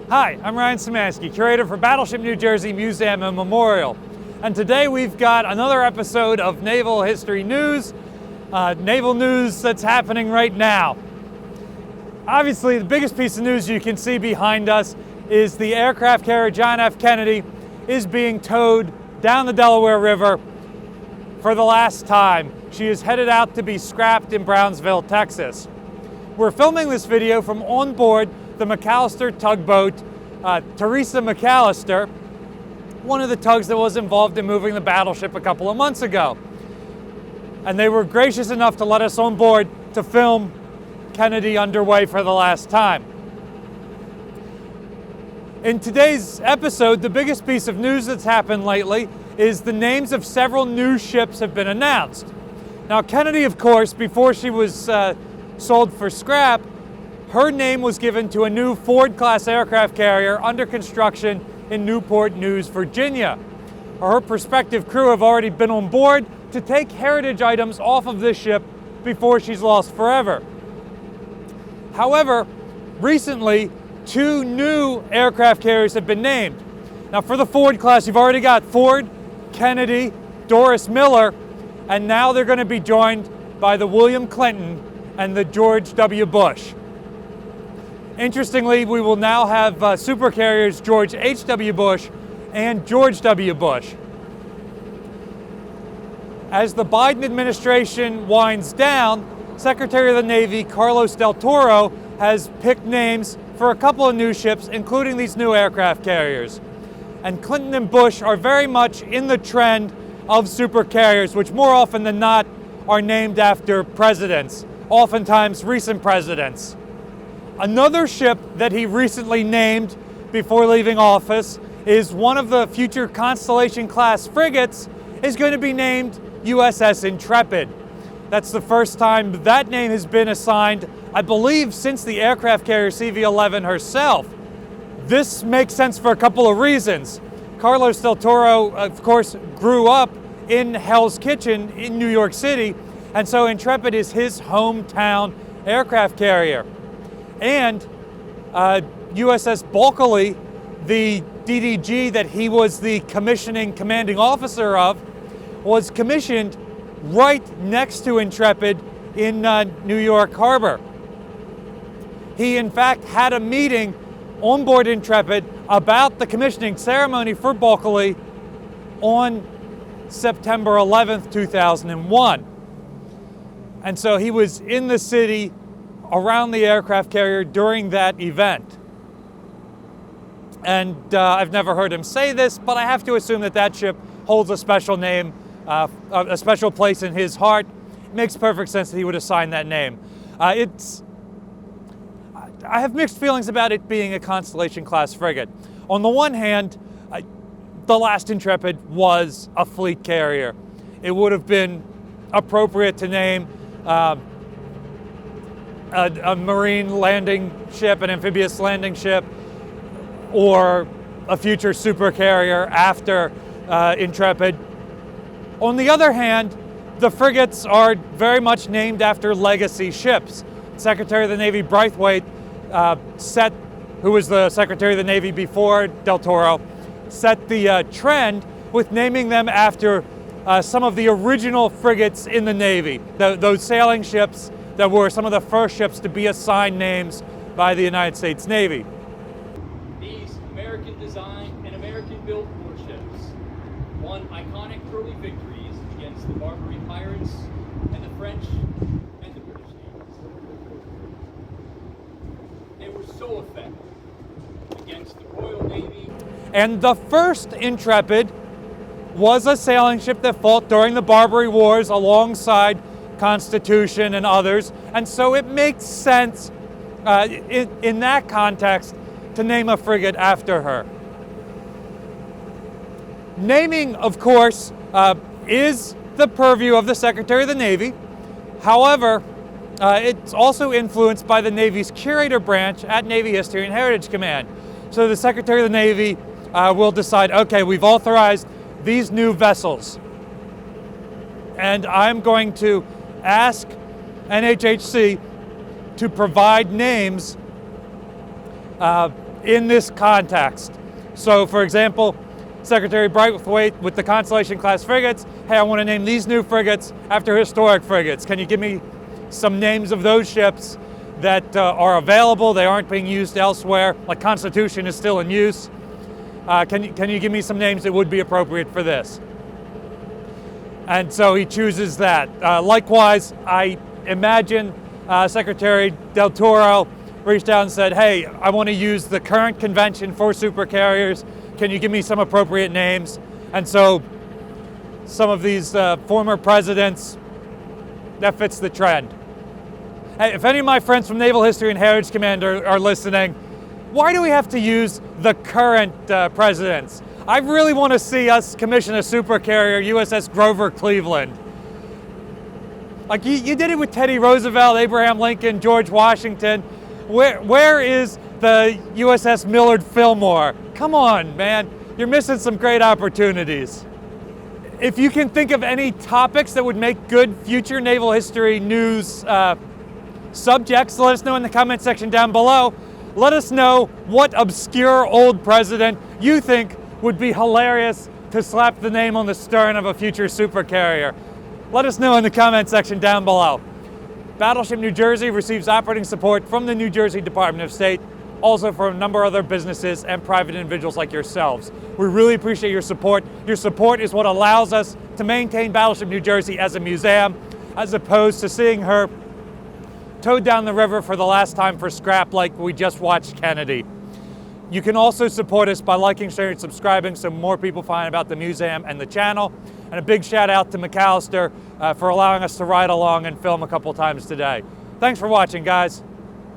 Hi, I'm Ryan Szymanski, curator for Battleship New Jersey Museum and Memorial. And today we've got another episode of Naval History News, naval news that's happening right now. Obviously, the biggest piece of news you can see behind us is the aircraft carrier John F. Kennedy is being towed down the Delaware River for the last time. She is headed out to be scrapped in Brownsville, Texas. We're filming this video from on board the McAllister tugboat, Teresa McAllister, one of the tugs that was involved in moving the battleship a couple of months ago. And they were gracious enough to let us on board to film Kennedy underway for the last time. In today's episode, the biggest piece of news that's happened lately is the names of several new ships have been announced. Now, Kennedy, of course, before she was sold for scrap, her name was given to a new Ford-class aircraft carrier under construction in Newport News, Virginia. Her prospective crew have already been on board to take heritage items off of this ship before she's lost forever. However, recently, two new aircraft carriers have been named. Now, for the Ford class, you've already got Ford, Kennedy, Doris Miller, and now they're going to be joined by the William Clinton and the George W. Bush. Interestingly, we will now have supercarriers George H.W. Bush and George W. Bush. As the Biden administration winds down, Secretary of the Navy Carlos Del Toro has picked names for a couple of new ships, including these new aircraft carriers. And Clinton and Bush are very much in the trend of supercarriers, which more often than not are named after presidents, oftentimes recent presidents. Another ship that he recently named before leaving office is one of the future Constellation-class frigates is going to be named USS Intrepid. That's the first time that name has been assigned, I believe, since the aircraft carrier CV-11 herself. This makes sense for a couple of reasons. Carlos Del Toro, of course, grew up in Hell's Kitchen in New York City, and so Intrepid is his hometown aircraft carrier. And USS Bulkeley, the DDG that he was the commissioning commanding officer of, was commissioned right next to Intrepid in New York Harbor. He, in fact, had a meeting on board Intrepid about the commissioning ceremony for Bulkeley on September 11th, 2001. And so he was in the city around the aircraft carrier during that event. And I've never heard him say this, but I have to assume that that ship holds a special name, a special place in his heart. It makes perfect sense that he would assign that name. I have mixed feelings about it being a Constellation-class frigate. On the one hand, the last Intrepid was a fleet carrier. It would have been appropriate to name a marine landing ship, an amphibious landing ship, or a future supercarrier after Intrepid. On the other hand, the frigates are very much named after legacy ships. Secretary of the Navy Braithwaite, who was the Secretary of the Navy before Del Toro, set the trend with naming them after some of the original frigates in the Navy, those sailing ships that were some of the first ships to be assigned names by the United States Navy. These American-designed and American-built warships won iconic early victories against the Barbary pirates and the French and the British navies. They were so effective against the Royal Navy. And the first Intrepid was a sailing ship that fought during the Barbary Wars alongside Constitution and others, and so it makes sense in that context to name a frigate after her. Naming, of course, is the purview of the Secretary of the Navy. However, it's also influenced by the Navy's curator branch at Navy History and Heritage Command. So the Secretary of the Navy will decide, okay, we've authorized these new vessels, and I'm going to ask NHHC to provide names in this context. So for example, Secretary Braithwaite with the Constellation class frigates, hey, I want to name these new frigates after historic frigates. Can you give me some names of those ships that are available, they aren't being used elsewhere, like Constitution is still in use? Can you give me some names that would be appropriate for this? And so he chooses that. Likewise, I imagine Secretary Del Toro reached out and said, hey, I want to use the current convention for supercarriers. Can you give me some appropriate names? And so some of these former presidents, that fits the trend. Hey, if any of my friends from Naval History and Heritage Command are listening, why do we have to use the current presidents? I really want to see us commission a supercarrier, USS Grover Cleveland. Like you did it with Teddy Roosevelt, Abraham Lincoln, George Washington. Where is the USS Millard Fillmore? Come on, man. You're missing some great opportunities. If you can think of any topics that would make good future naval history news subjects, let us know in the comment section down below. Let us know what obscure old president you think would be hilarious to slap the name on the stern of a future supercarrier. Let us know in the comment section down below. Battleship New Jersey receives operating support from the New Jersey Department of State, also from a number of other businesses and private individuals like yourselves. We really appreciate your support. Your support is what allows us to maintain Battleship New Jersey as a museum, as opposed to seeing her towed down the river for the last time for scrap like we just watched Kennedy. You can also support us by liking, sharing, and subscribing so more people find about the museum and the channel. And a big shout out to McAllister for allowing us to ride along and film a couple times today. Thanks for watching, guys.